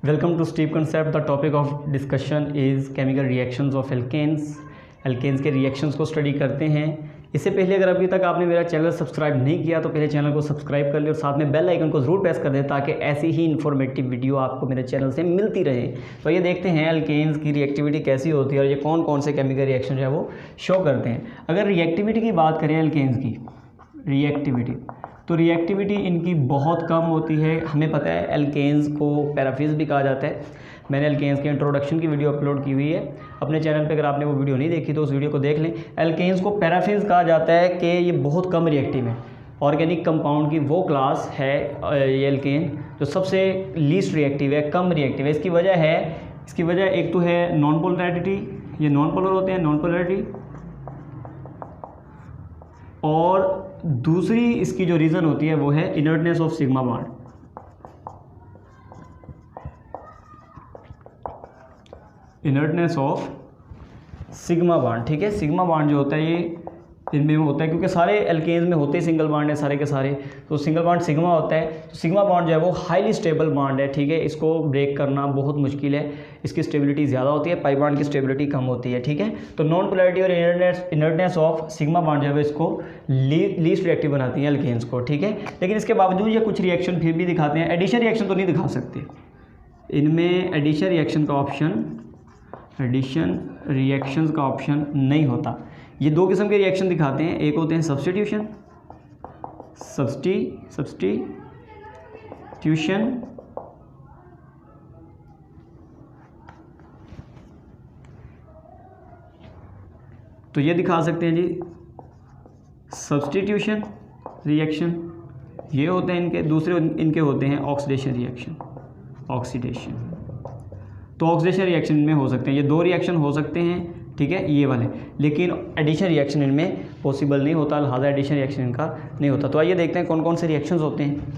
Welcome to Steep Concept. The topic of discussion is chemical reactions of alkanes. alkanes के reactions को study करते हैं। इससे पहले अगर अभी तक आपने मेरा चैनल सब्सक्राइब नहीं किया तो पहले चैनल को सब्सक्राइब कर ले और साथ में बेल आइकन को ज़रूर प्रेस कर दें ताकि ऐसी ही इन्फॉर्मेटिव वीडियो आपको मेरे चैनल से मिलती रहे। तो ये देखते हैं अल्केन्स की रिएक्टिविटी कैसी होती है और ये कौन कौन से केमिकल रिएक्शन जो है वो शो करते हैं। अगर रिएक्टिविटी की बात करें अल्केन्स की रिएक्टिविटी, तो रिएक्टिविटी इनकी बहुत कम होती है। हमें पता है एल्केन्स को पैराफिन्स भी कहा जाता है। मैंने एल्केन्स के इंट्रोडक्शन की वीडियो अपलोड की हुई है अपने चैनल पे, अगर आपने वो वीडियो नहीं देखी तो उस वीडियो को देख लें। एल्केन्स को पैराफिन्स कहा जाता है कि ये बहुत कम रिएक्टिव है। ऑर्गेनिक कंपाउंड की वो क्लास है ये एल्केन जो सबसे लीस्ट रिएक्टिव है, कम रिएक्टिव है। इसकी वजह एक तो है नॉन पोलैरिटी, ये नॉन पोलर होते हैं, नॉन पोलैरिटी, और दूसरी इसकी जो रीज़न होती है वो है inertness of sigma bond. Inertness of sigma bond, ठीक है। सिग्मा बॉन्ड जो होता है ये इनमें होता है क्योंकि सारे एल्केन्स में होते ही सिंगल बॉन्ड है सारे के सारे, तो सिंगल बॉन्ड सिग्मा होता है। तो सिग्मा बॉन्ड जो है वो हाईली स्टेबल बॉन्ड है, ठीक है। इसको ब्रेक करना बहुत मुश्किल है, इसकी स्टेबिलिटी ज़्यादा होती है, पाई बॉन्ड की स्टेबिलिटी कम होती है, ठीक है। तो नॉन पोलैरिटी और इनर्टनेस ऑफ सिग्मा बॉन्ड जो है इसको लीस्ट रिएक्टिव बनाती है एल्केन्स को, ठीक है। लेकिन इसके बावजूद ये कुछ रिएक्शन फिर भी दिखाते हैं। एडिशन रिएक्शन तो नहीं दिखा सकते इनमें, एडिशन रिएक्शन का ऑप्शन नहीं होता। ये दो किस्म के रिएक्शन दिखाते हैं, एक होते हैं सब्स्टिट्यूशन तो ये दिखा सकते हैं जी सब्स्टिट्यूशन रिएक्शन, ये होते हैं इनके। दूसरे इनके होते हैं ऑक्सीडेशन रिएक्शन, तो ऑक्सीडेशन रिएक्शन इनमें हो सकते हैं। ये दो रिएक्शन हो सकते हैं, ठीक है, ये वाले। लेकिन एडिशन रिएक्शन इनमें पॉसिबल नहीं होता, लिहाजा एडिशन रिएक्शन इनका नहीं होता। तो आइए देखते हैं कौन कौन से रिएक्शंस होते हैं।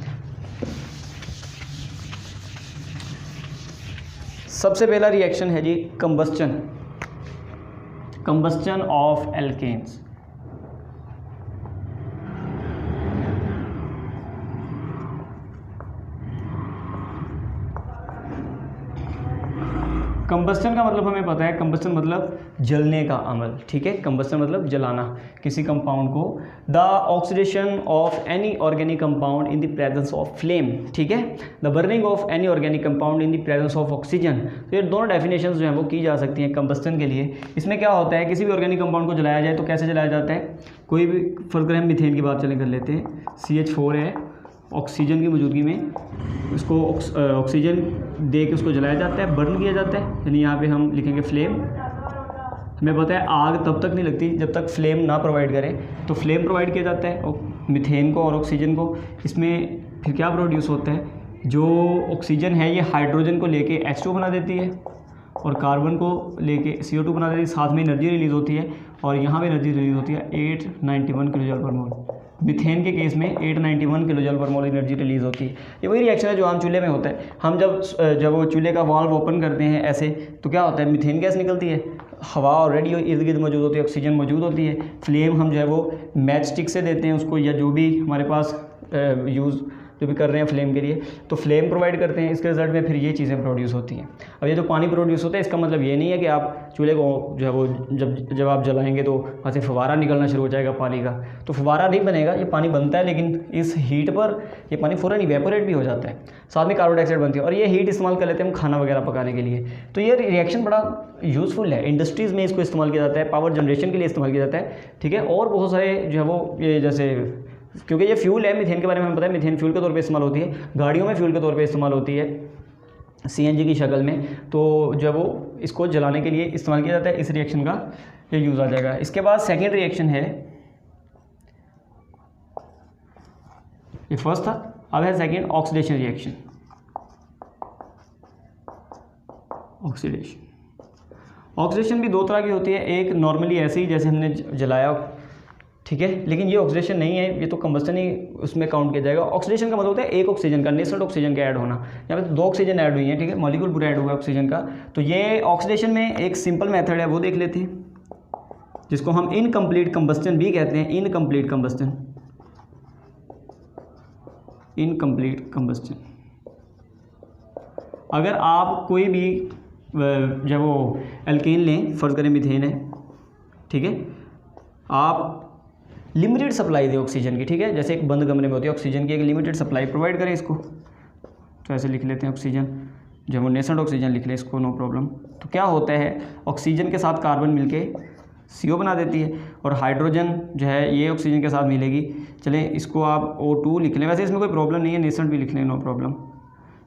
सबसे पहला रिएक्शन है जी कंबस्टन ऑफ एल्केन्स। कंबस्टन का मतलब हमें पता है, कंबस्टन मतलब जलने का अमल, ठीक है। कंबस्टन मतलब जलाना किसी कंपाउंड को। The oxidation of any organic compound in the presence of flame, ठीक है। The burning of any organic compound in the presence of oxygen. तो ये दोनों डेफिनेशन जो हैं वो की जा सकती हैं कंबस्टन के लिए। इसमें क्या होता है, किसी भी ऑर्गेनिक कंपाउंड को जलाया जाए तो कैसे जलाया जाता है। कोई भी फर्स्ट हम मिथेन की बात चलें कर लेते हैं, CH4 है, ऑक्सीजन की मौजूदगी में इसको ऑक्सीजन दे के उसको जलाया जाता है, बर्न किया जाता है। यानी यहाँ पे हम लिखेंगे फ्लेम। हमें पता है आग तब तक नहीं लगती जब तक फ्लेम ना प्रोवाइड करें, तो फ्लेम प्रोवाइड किया जाता है मिथेन को और ऑक्सीजन को। इसमें फिर क्या प्रोड्यूस होता है, जो ऑक्सीजन है ये हाइड्रोजन को लेके H2 बना देती है और कार्बन को लेके CO2 बना देती है। साथ में एनर्जी रिलीज़ होती है और यहाँ पे एनर्जी रिलीज़ होती है 891 किलो जूल पर मोल। मिथेन के केस में 891 किलो जूल पर मोल एनर्जी रिलीज़ होती है। ये वही रिएक्शन है जो आम चूल्हे में होता है। हम जब वो चूल्हे का वाल्व ओपन करते हैं ऐसे, तो क्या होता है, मिथेन गैस निकलती है, हवा ऑलरेडी इर्द गिर्द मौजूद होती है, ऑक्सीजन मौजूद होती है। फ्लेम हम जो है वो मैच स्टिक से देते हैं उसको, या जो भी हमारे पास यूज़ जो भी कर रहे हैं फ्लेम के लिए, तो फ्लेम प्रोवाइड करते हैं। इसके रिजल्ट में फिर ये चीज़ें प्रोड्यूस होती हैं। अब ये जो पानी प्रोड्यूस होता है इसका मतलब ये नहीं है कि आप चूल्हे को जो है वो जब आप जलाएंगे तो वहाँ से फव्वारा निकलना शुरू हो जाएगा पानी का, तो फव्वारा नहीं बनेगा। ये पानी बनता है लेकिन इस हीट पर ये पानी फ़ौरन इवेपोरेट भी हो जाता है, साथ में कार्बन डाइऑक्साइड बनती है और ये हीट इस्तेमाल कर लेते हैं हम खाना वगैरह पकाने के लिए। तो ये रिएक्शन बड़ा यूज़फुल है, इंडस्ट्रीज़ में इसको इस्तेमाल किया जाता है, पावर जनरेशन के लिए इस्तेमाल किया जाता है, ठीक है। और बहुत सारे जो है वो ये जैसे, क्योंकि ये फ्यूल है, मिथेन के बारे में हमें पता है, मिथेन फ्यूल के तौर पे इस्तेमाल होती है, गाड़ियों में फ्यूल के तौर पे इस्तेमाल होती है CNG की शक्ल में। तो जो वो इसको जलाने के लिए इस्तेमाल किया जाता है, इस रिएक्शन का ये यूज़ आ जाएगा। इसके बाद सेकेंड रिएक्शन है, ये फर्स्ट था, अब है सेकेंड ऑक्सीडेशन रिएक्शन। ऑक्सीडेशन भी दो तरह की होती है, एक नॉर्मली ऐसे ही जैसे हमने जलाया, ठीक है, लेकिन ये ऑक्सीडेशन नहीं है, ये तो कंबस्टन ही उसमें काउंट किया जाएगा। ऑक्सीडेशन का मतलब होता है एक ऑक्सीजन का, नेचुरल ऑक्सीजन का ऐड होना। यहाँ पे तो 2 ऑक्सीजन ऐड हुई हैं, ठीक है, मॉलिक्यूल पूरा ऐड हुआ है ऑक्सीजन का। तो ये ऑक्सीडेशन में एक सिंपल मेथड है, वो देख लेते हैं, जिसको हम इनकम्प्लीट कंबस्टन भी कहते हैं। इनकम्प्लीट कंबस्टन अगर आप कोई भी जब वो एल्केन लें, फ़र्ज़ करें मीथेन है, ठीक है, आप लिमिटेड सप्लाई दें ऑक्सीजन की, ठीक है, जैसे एक बंद कमरे में होती है ऑक्सीजन की, एक लिमिटेड सप्लाई प्रोवाइड करें इसको। तो ऐसे लिख लेते हैं ऑक्सीजन, जब वो नेसेंट ऑक्सीजन लिख लें इसको, नो प्रॉब्लम। तो क्या होता है, ऑक्सीजन के साथ कार्बन मिलके CO बना देती है, और हाइड्रोजन जो है ये ऑक्सीजन के साथ मिलेगी। चलें इसको आप O2 लिख लें, वैसे इसमें कोई प्रॉब्लम नहीं है, नेसेंट भी लिख लें, नो प्रॉब्लम,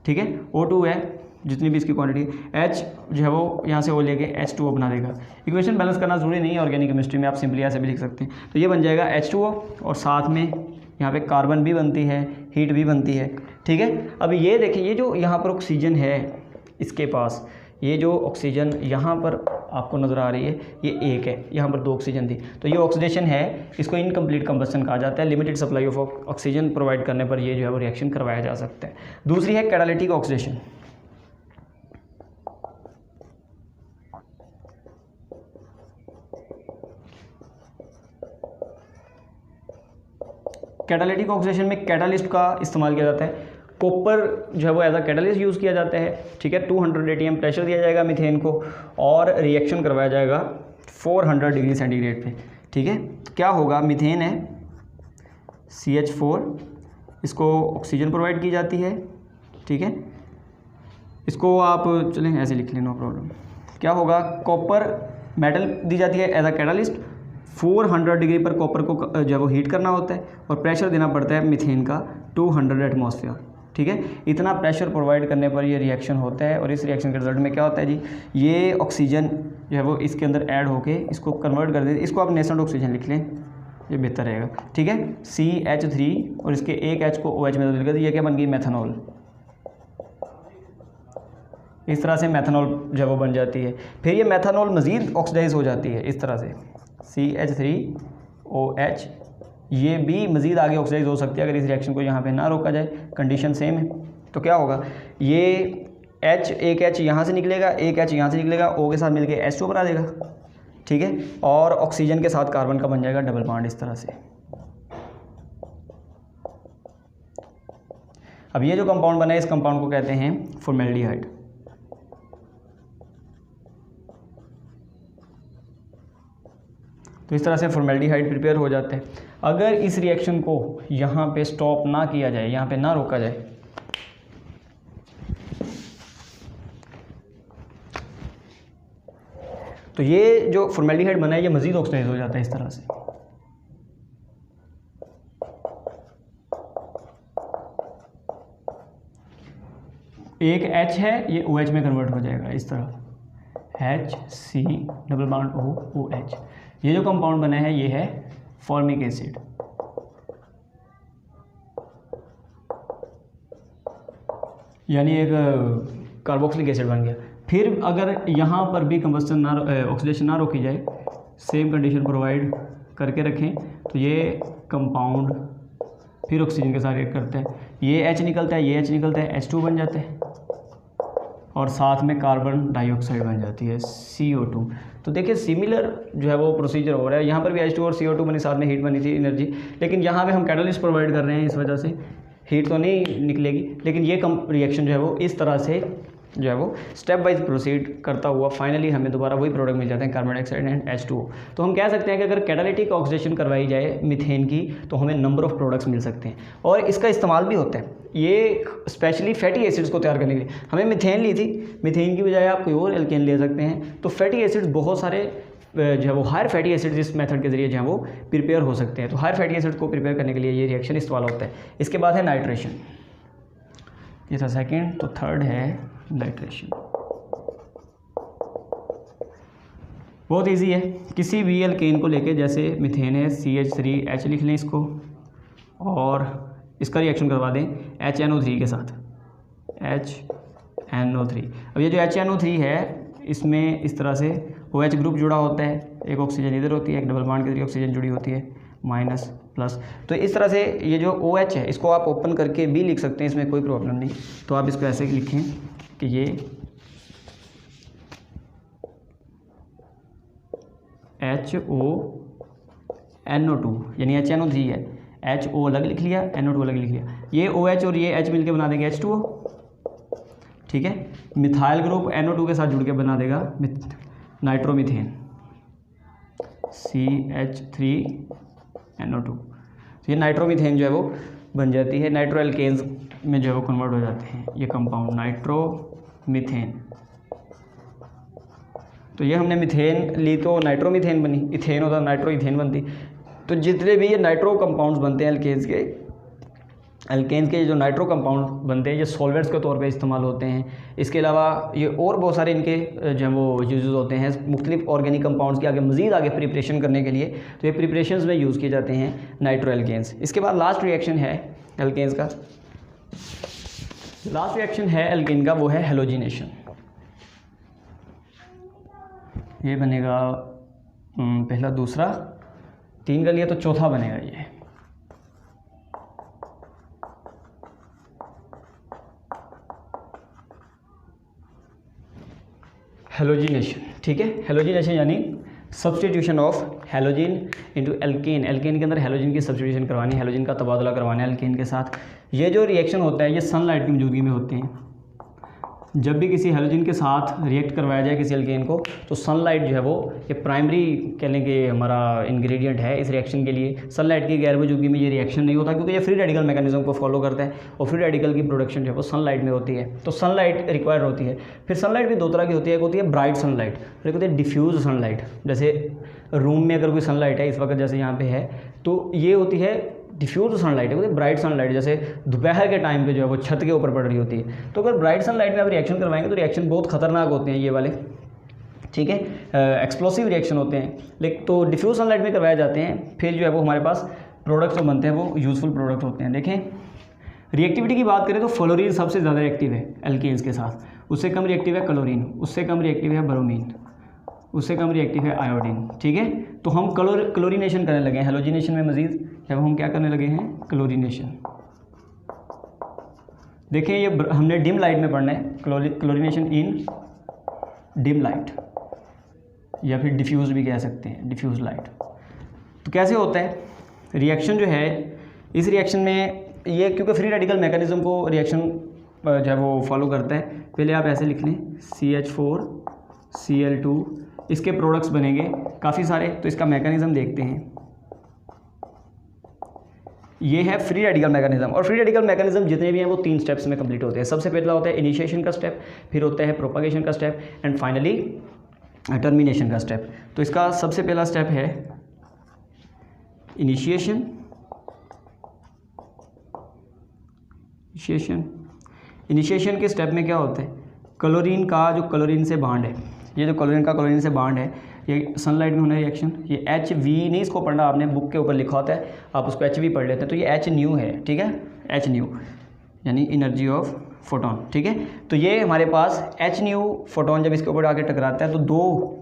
ठीक है। O2 है, जितनी भी इसकी क्वांटिटी, H जो है वो यहाँ से O लेके H2O बना देगा। इक्वेशन बैलेंस करना जरूरी नहीं है ऑर्गेनिक केमिस्ट्री में, आप सिंपली ऐसे भी लिख सकते हैं। तो ये बन जाएगा H2O, और साथ में यहाँ पे कार्बन भी बनती है, हीट भी बनती है, ठीक है। अब ये देखिए, ये जो यहाँ पर ऑक्सीजन है इसके पास, ये जो ऑक्सीजन यहाँ पर आपको नज़र आ रही है, ये एक है, यहाँ पर 2 ऑक्सीजन थी, तो ये ऑक्सीडेशन है, इसको इनकम्प्लीट कंबस्टन कहा जाता है। Limited supply of oxygen provide करने पर ये जो है वो रिएक्शन करवाया जा सकता है। दूसरी है कैटालिटिक ऑक्सीडेशन। कैटालिटिक ऑक्सीडेशन में कैटालिस्ट का इस्तेमाल किया जाता है। कॉपर जो है वो एज अ कैटालिस्ट यूज़ किया जाता है, ठीक है। 200 ATM प्रेशर दिया जाएगा मीथेन को, और रिएक्शन करवाया जाएगा 400 डिग्री सेंटीग्रेड पे, ठीक है। क्या होगा, मीथेन है CH4, इसको ऑक्सीजन प्रोवाइड की जाती है, ठीक है। इसको आप चलें ऐसे लिख लें, नो प्रॉब्लम। क्या होगा, कॉपर मेटल दी जाती है एज अ कैटालिस्ट, 400 डिग्री पर कॉपर को जो है वो हीट करना होता है, और प्रेशर देना पड़ता है मीथेन का 200 एटमॉस्फेयर, ठीक है। इतना प्रेशर प्रोवाइड करने पर ये रिएक्शन होता है, और इस रिएक्शन के रिजल्ट में क्या होता है जी, ये ऑक्सीजन जो है वो इसके अंदर ऐड होके इसको कन्वर्ट कर देते हैं। इसको आप नेसेंट ऑक्सीजन लिख लें, ये बेहतर रहेगा, ठीक है। CH3 और इसके एक H को OH में बदल कर, ये क्या बन गई, मेथनॉल। इस तरह से मेथनॉल जो है वो बन जाती है। फिर ये मेथनॉल मज़ीद ऑक्सीडाइज हो जाती है इस तरह से, CH3OH, ये भी मज़ीद आगे ऑक्सीडाइज हो सकती है अगर इस रिएक्शन को यहाँ पे ना रोका जाए। कंडीशन सेम है। तो क्या होगा, ये एक H यहाँ से निकलेगा, एक H यहाँ से निकलेगा, O के साथ मिलके H2 बना देगा, ठीक है, और ऑक्सीजन के साथ कार्बन का बन जाएगा डबल बॉन्ड इस तरह से। अब ये जो कंपाउंड बना है, इस कंपाउंड को कहते हैं फॉर्मेल्डिहाइड। तो इस तरह से फॉर्मेल्डिहाइड प्रिपेयर हो जाते हैं। अगर इस रिएक्शन को यहाँ पे स्टॉप ना किया जाए, यहाँ पे ना रोका जाए, तो ये जो फॉर्मेल्डिहाइड बना है ये मज़ीद ऑक्सीडाइज हो जाता है इस तरह से। एक H है, ये OH में कन्वर्ट हो जाएगा इस तरह, HC डबल बॉन्ड OH। ये जो कंपाउंड बना है ये है फॉर्मिक एसिड। यानी एक कार्बोक्सिलिक एसिड बन गया। फिर अगर यहाँ पर भी कंबस्टन ना ऑक्सीडेशन ना रोकी जाए, सेम कंडीशन प्रोवाइड करके रखें, तो ये कंपाउंड फिर ऑक्सीजन के साथ रिएक्ट करता है, ये H निकलता है, ये H निकलता है, H2 बन जाता है, और साथ में कार्बन डाइऑक्साइड बन जाती है CO2। तो देखिए सिमिलर जो है वो प्रोसीजर हो रहा है। यहाँ पर भी H2 और CO2 बनी, साथ में हीट बनी थी, एनर्जी, लेकिन यहाँ पे हम कैटलिस्ट प्रोवाइड कर रहे हैं, इस वजह से हीट तो नहीं निकलेगी, लेकिन ये रिएक्शन जो है वो इस तरह से जो है वो स्टेप वाइज प्रोसीड करता हुआ फाइनली हमें दोबारा वही प्रोडक्ट मिल जाते हैं, कार्बन डाइऑक्साइड एंड H2O। तो हम कह सकते हैं कि अगर कैटालिटिक ऑक्सीडेशन करवाई जाए मीथेन की तो हमें नंबर ऑफ प्रोडक्ट्स मिल सकते हैं, और इसका इस्तेमाल भी होता है ये स्पेशली फैटी एसिड्स को तैयार करने के लिए। हमें मीथेन ली थी, मीथेन की बजाय आप कोई और एल्केन ले सकते हैं। तो फैटी एसिड्स बहुत सारे जो है वो हायर फैटी एसिड्स इस मेथड के जरिए जो है वो प्रिपेयर हो सकते हैं। तो हायर फैटी एसिड को प्रिपेयर करने के लिए ये रिएक्शन इस्तेमाल होता है। इसके बाद है नाइट्रेशन, ये था सेकेंड। तो थर्ड है नाइट्रेशन। बहुत इजी है, किसी भी एल्केन को लेके, जैसे मीथेन है CH3H लिख लें इसको, और इसका रिएक्शन करवा दें HNO3 के साथ, HNO3। अब ये जो HNO3 है इसमें इस तरह से OH ग्रुप जुड़ा होता है, एक ऑक्सीजन इधर होती है, एक डबल बॉन्ड के जरिए ऑक्सीजन जुड़ी होती है, माइनस प्लस। तो इस तरह से ये जो OH है इसको आप ओपन करके भी लिख सकते हैं, इसमें कोई प्रॉब्लम नहीं। तो आप इसको ऐसे लिखें कि ये HONO2 यानी HNO3 है, HO अलग लिख लिया, NO2 अलग लिख लिया, ये OH और ये H मिलके बना देंगे H2O। ठीक है। मिथाइल ग्रुप NO2 के साथ जुड़ के बना देगा नाइट्रोमीथेन CH3NO2। तो ये नाइट्रोमीथेन जो है वो बन जाती है, नाइट्रो एल्केन्स में जो है वो कन्वर्ट हो जाते हैं ये कंपाउंड नाइट्रोमीथेन। तो ये हमने मीथेन ली तो नाइट्रोमीथेन बनी, इथेन होता नाइट्रो इथेन बनती। तो जितने भी ये नाइट्रो कंपाउंड्स बनते हैं एल्केन्स के जो नाइट्रो कंपाउंड बनते हैं ये सॉल्वेंट्स के तौर पे इस्तेमाल होते हैं। इसके अलावा ये और बहुत सारे इनके जो है वो यूज़ होते हैं मुख्तलिफ ऑर्गेनिक कंपाउंड्स के आगे मज़ीद आगे प्रिपरेशन करने के लिए। तो ये प्रिपरेशंस में यूज़ किए जाते हैं नाइट्रो एल्केन्स। इसके बाद लास्ट रिएक्शन है एल्केन्स का, लास्ट रिएक्शन है एल्केन का, वो है हेलोजिनेशन। ये बनेगा पहला, दूसरा, 3 का लिया तो चौथा बनेगा ये। हेलोजिनेशन, ठीक है। हेलोजिनेशन यानी substitution of halogen into alkane. Alkane के अंदर हेलोजिन की सब्सटीट्यूशन करवानी, हेलोजिन का तबादला करवाना है एल्केन के साथ। ये जो रिएक्शन होता है ये सनलाइट की मौजूदगी में होते हैं। जब भी किसी हेलोजिन के साथ रिएक्ट करवाया जाए किसी एल्केन को तो सनलाइट जो है वो ये प्राइमरी कह लें कि हमारा इंग्रेडिएंट है इस रिएक्शन के लिए। सनलाइट की गैर मौजूदगी में ये रिएक्शन नहीं होता क्योंकि ये फ्री रेडिकल मैकेनिज्म को फॉलो करता है और फ्री रेडिकल की प्रोडक्शन जो है वो सनलाइट में होती है। तो सनलाइट रिक्वायर्ड होती है। फिर सनलाइट भी 2 तरह की होती है, एक होती है ब्राइट सनलाइट और एक होती है डिफ्यूज सनलाइट। जैसे रूम में अगर कोई सनलाइट है इस वक्त जैसे यहाँ पे है तो ये होती है डिफ्यूज सनलाइट है, ब्राइट सनलाइट जैसे दोपहर के टाइम पे जो है वो छत के ऊपर पड़ रही होती है। तो अगर ब्राइट सनलाइट में आप रिएक्शन करवाएंगे तो रिएक्शन बहुत खतरनाक होते हैं ये वाले, ठीक है, एक्सप्लोसिव रिएक्शन होते हैं। लेकिन तो डिफ्यूज सनलाइट में करवाए जाते हैं। फिर जो है वो हमारे पास प्रोडक्ट्स जो बनते हैं वो यूज़फुल प्रोडक्ट होते हैं। देखें रिएक्टिविटी की बात करें तो फ्लोरीन सबसे ज़्यादा रिएक्टिव है एल्केन्स के साथ, उससे कम रिएक्टिव है क्लोरीन, उससे कम रिएक्टिव है ब्रोमीन, उससे कम रिएक्टिव है आयोडीन, ठीक है। तो हम क्लोरीनेशन करने लगे हैं हेलोजिनेशन में। मज़ीद जब हम क्या करने लगे हैं क्लोरीनेशन। देखें ये हमने डिम लाइट में पढ़ना है, क्लोरीनेशन इन डिम लाइट या फिर डिफ्यूज़ भी कह सकते हैं, डिफ्यूज़ लाइट। तो कैसे होता है रिएक्शन जो है, इस रिएक्शन में ये क्योंकि फ्री रेडिकल मैकेनिज्म को रिएक्शन जो है वो फॉलो करता है। पहले आप ऐसे लिख लें CH4Cl2, इसके प्रोडक्ट्स बनेंगे काफ़ी सारे। तो इसका मैकेनिज्म देखते हैं, ये है फ्री रेडिकल मैकेनिज्म। और फ्री रेडिकल मैकेनिज्म जितने भी हैं वो 3 स्टेप्स में कंप्लीट होते हैं। सबसे पहला होता है इनिशिएशन का स्टेप, फिर होता है प्रोपागेशन का स्टेप एंड फाइनली टर्मिनेशन का स्टेप। तो इसका सबसे पहला स्टेप है इनिशिएशन। इनिशिएशन के स्टेप में क्या होता है, क्लोरीन का जो क्लोरीन से बॉन्ड है, ये जो क्लोरीन का क्लोरीन से बॉन्ड है ये सनलाइट में होना है रिएक्शन। ये HV नहीं इसको पढ़ना आपने, बुक के ऊपर लिखा होता है, आप उसको HV पढ़ लेते हैं। तो ये Hν है, ठीक है, Hν यानी एनर्जी ऑफ फोटोन, ठीक है। तो ये हमारे पास Hν फोटोन जब इसके ऊपर आके टकराता है तो 2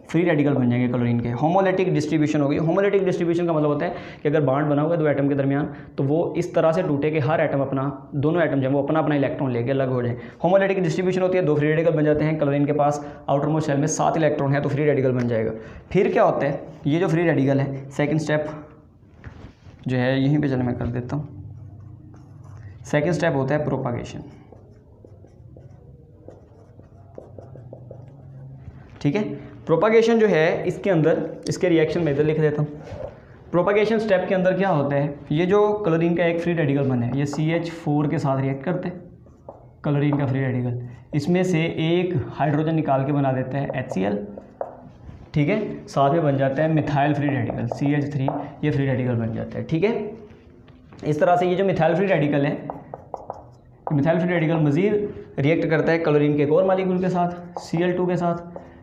फ्री रेडिकल बन जाएंगे क्लोरीन के। होमोलिटिक डिस्ट्रीब्यूशन होगी। होमोलिटिक डिस्ट्रीब्यूशन का मतलब होता है कि अगर बॉन्ड बना हुआ है 2 एटम के दरमियान तो वो इस तरह से टूटे कि हर एटम अपना, दोनों एटम जो है वो अपना अपना इलेक्ट्रॉन लेके अलग हो जाए। होमोलिटिक डिस्ट्रीब्यूशन होती है, 2 फ्री रेडिकल बन जाते हैं। क्लोरीन के पास आउटर मोस्ट शेल में 7 इलेक्ट्रॉन है तो फ्री रेडिकल बन जाएगा। फिर क्या होता है, ये जो फ्री रेडिकल है सेकेंड स्टेप जो है यहीं पर चलो मैं कर देता हूँ। सेकेंड स्टेप होता है प्रोपागेशन, ठीक है। प्रोपागेशन जो है इसके अंदर, इसके रिएक्शन में इधर लिख देता हूँ। प्रोपागेशन स्टेप के अंदर क्या होता है, ये जो क्लोरीन का एक फ्री रेडिकल बना है ये CH4 के साथ रिएक्ट करते हैं, क्लोरीन का फ्री रेडिकल, इसमें से एक हाइड्रोजन निकाल के बना देता है HCl, ठीक है। साथ में बन जाता है मिथाइल फ्री रेडिकल CH3, ये फ्री रेडिकल बन जाता है, ठीक है। इस तरह से ये जो मिथाइल फ्री रेडिकल है, मिथाइल फ्री रेडिकल मज़ीद रिएक्ट करता है क्लोरीन के एक और मालिक्यूल के साथ Cl2 के साथ।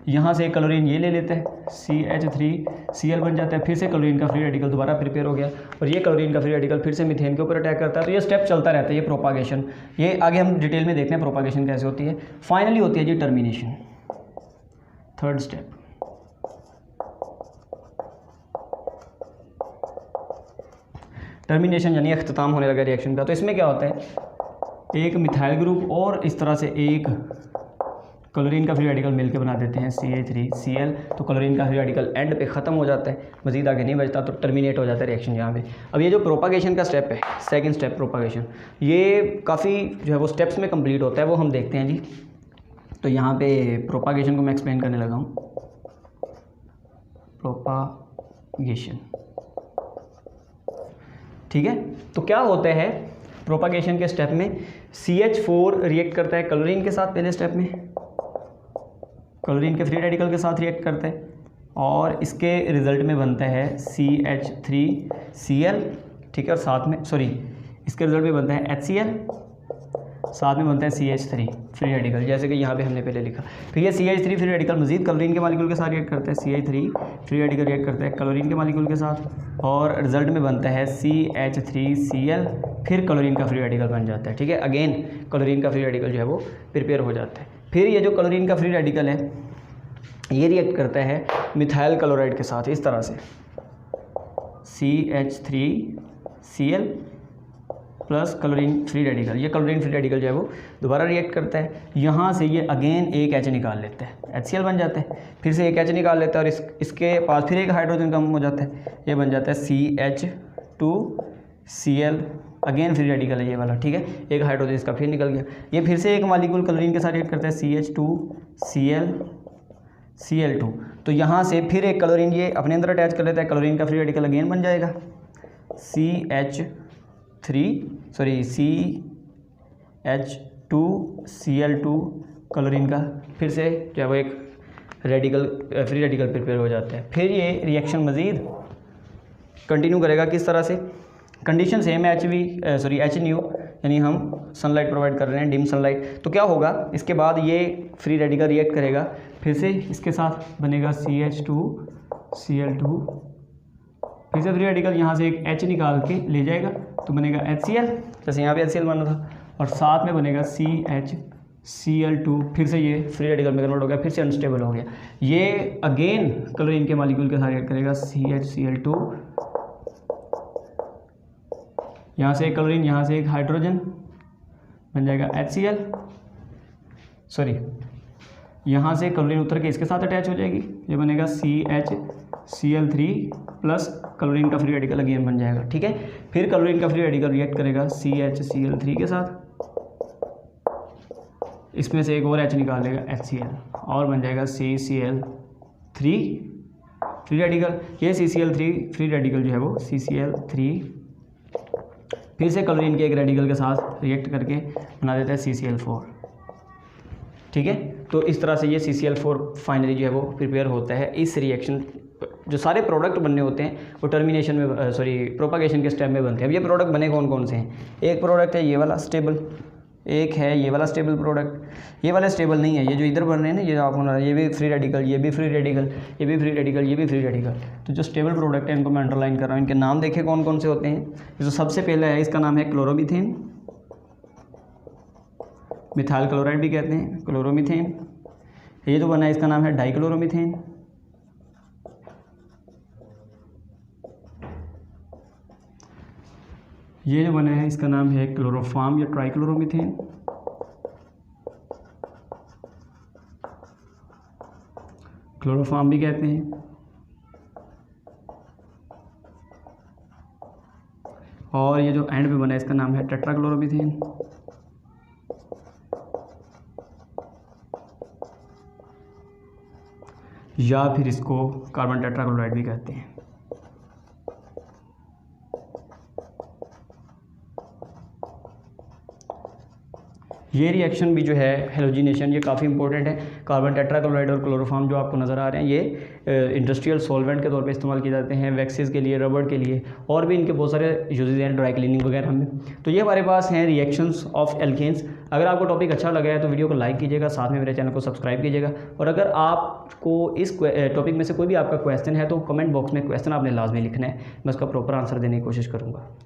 यहाँ से क्लोरीन ये ले लेते हैं CH3Cl बन जाता है। फिर से क्लोरीन का फ्री रेडिकल दोबारा प्रिपेयर हो गया और ये क्लोरीन का फ्री रेडिकल फिर से मीथेन के ऊपर अटैक करता है। तो ये स्टेप चलता रहता है, ये प्रोपागेशन। ये आगे हम डिटेल में देखते हैं प्रोपागेशन कैसे होती है। फाइनली होती है जी टर्मिनेशन, थर्ड स्टेप। टर्मिनेशन यानी अख्ताम होने लगा रिएक्शन का। तो इसमें क्या होता है, एक मिथाइल ग्रुप और इस तरह से एक क्लोरीन का फ्री रेडिकल मिलकर बना देते हैं CH3Cl। तो क्लोरीन का फ्री रेडिकल एंड पे ख़त्म हो जाता है, मज़ीद आगे नहीं बचता, तो टर्मिनेट हो जाता है रिएक्शन यहाँ पे। अब ये जो प्रोपागेशन का स्टेप है, सेकंड स्टेप प्रोपागेशन, ये काफ़ी जो है वो स्टेप्स में कंप्लीट होता है, वो हम देखते हैं जी। तो यहाँ पे प्रोपागेशन को मैं एक्सप्लेन करने लगा हूँ। प्रोपागेशन, ठीक है। तो क्या होता है प्रोपागेशन के स्टेप में, CH4 रिएक्ट करता है क्लोरीन के साथ, पहले स्टेप में क्लोरीन के फ्री रेडिकल के साथ रिएक्ट करता है, और इसके रिजल्ट में बनता है CH3Cl, ठीक है। और साथ में इसके रिजल्ट में बनता है HCl, साथ में बनता है CH3 फ्री रेडिकल, जैसे कि यहाँ पे हमने पहले लिखा। फिर ये CH3 फ्री रेडिकल मजीद क्लोरीन के मालिक्यूल के साथ रिएक्ट करता है, CH3 फ्री रेडिकल रिएक्ट करता है क्लोरीन के मालिक्यूल के साथ, और रिजल्ट में बनता है CH3Cl, फिर क्लोरीन का फ्री रेडिकल बन जाता है, ठीक है। अगेन क्लोरीन का फ्री रेडिकल जो है वो प्रिपेयर हो जाता है। फिर ये जो क्लोरीन का फ्री रेडिकल है ये रिएक्ट करता है मिथाइल क्लोराइड के साथ, इस तरह से CH3Cl plus chlorine free radical. ये क्लोरीन फ्री रेडिकल जो है वो दोबारा रिएक्ट करता है, यहाँ से ये अगेन एक H निकाल लेता है, HCl बन जाता है। फिर से एक H निकाल लेता है, और इसके पास फिर एक हाइड्रोजन कम हो जाता है, ये बन जाता है CH2Cl, अगेन फ्री रेडिकल है ये वाला, ठीक है। एक हाइड्रोजन इसका फिर निकल गया, ये फिर से एक मालिक्यूल क्लोरीन के साथ रिएक्ट करता है, CH2Cl, तो यहाँ से फिर एक क्लोरीन ये अपने अंदर अटैच कर लेता है, क्लोरीन का फ्री रेडिकल अगेन बन जाएगा CH2Cl2 क्लोरीन का फिर से जो है वो एक रेडिकल फ्री रेडिकल प्रिपेयर हो जाता है। फिर ये रिएक्शन मज़ीद कंटिन्यू करेगा, किस तरह से, कंडीशन सेम है, HNU, यानी हम सनलाइट प्रोवाइड कर रहे हैं, डिम सनलाइट। तो क्या होगा, इसके बाद ये फ्री रेडिकल रिएक्ट करेगा, फिर से इसके साथ बनेगा CH2Cl2, फिर से फ्री रेडिकल यहाँ से एक H निकाल के ले जाएगा, तो बनेगा HCl, जैसे यहाँ पे HCl बना था, और साथ में बनेगा CHCl2, फिर से ये फ्री रेडिकल में कन्वर्ट हो गया, फिर से अनस्टेबल हो गया। ये अगेन क्लोरीन के मालिक्यूल के साथ रिएक्ट करेगा, CHCl2, यहाँ से एक क्लोरीन, यहाँ से एक हाइड्रोजन, बन जाएगा HCl, यहाँ से क्लोरीन उतर के इसके साथ अटैच हो जाएगी, ये बनेगा CHCl3 प्लस क्लोरीन का फ्री रेडिकल अगेन बन जाएगा, ठीक है। फिर क्लोरीन का फ्री रेडिकल रिएक्ट करेगा CHCl3 के साथ, इसमें से एक और H निकाल लेगा HCl, और बन जाएगा CCl3 फ्री रेडिकल। ये CCl3 फ्री रेडिकल जो है वो CCl3 फिर से क्लोरीन के एक रेडिकल के साथ रिएक्ट करके बना देता है CCl4, ठीक है। तो इस तरह से ये CCl4 फाइनली जो है वो प्रिपेयर होता है। इस रिएक्शन जो सारे प्रोडक्ट बनने होते हैं वो टर्मिनेशन में प्रोपागेशन के स्टेप में बनते हैं। अब ये प्रोडक्ट बने कौन कौन से हैं, एक प्रोडक्ट है ये वाला स्टेबल, एक है ये वाला स्टेबल प्रोडक्ट। ये वाला स्टेबल नहीं है, ये जो इधर बन रहे हैं ना, ये आपको ये भी फ्री रेडिकल, ये भी फ्री रेडिकल, ये भी फ्री रेडिकल, ये भी फ्री रेडिकल। तो जो स्टेबल प्रोडक्ट है इनको मैं अंडरलाइन कर रहा हूँ, इनके नाम देखे कौन कौन से होते हैं। जो सबसे पहले है इसका नाम है क्लोरोमीथेन, मिथाइल क्लोराइड भी कहते हैं, क्लोरोमीथेन। ये जो बना है इसका नाम है डाइक्लोरोमीथेन। ये जो बना है इसका नाम है क्लोरोफॉर्म या ट्राइक्लोरोमीथेन। क्लोरोफॉर्म भी कहते हैं। और ये जो एंड पे बना है इसका नाम है टेट्राक्लोरोमीथेन। या फिर इसको कार्बन टेट्राक्लोराइड भी कहते हैं। ये रिएक्शन भी जो है हेलोजिनेशन, ये काफ़ी इंपॉर्टेंट है। कार्बन टेट्राक्लोराइड और क्लोरोफॉर्म जो आपको नज़र आ रहे हैं ये इंडस्ट्रियल सॉल्वेंट के तौर पे इस्तेमाल किए जाते हैं, वैक्सेस के लिए, रबड़ के लिए, और भी इनके बहुत सारे यूजेज हैं ड्राई क्लीनिंग वगैरह में। तो ये हमारे पास हैं रिएक्शंस ऑफ एल्केन्स। अगर आपको टॉपिक अच्छा लगा है तो वीडियो को लाइक कीजिएगा, साथ में मेरे चैनल को सब्सक्राइब कीजिएगा। और अगर आपको इस टॉपिक में से कोई भी आपका क्वेश्चन है तो कमेंट बॉक्स में क्वेश्चन आपने लाजमी लिखना है, मैं उसका प्रॉपर आंसर देने की कोशिश करूँगा।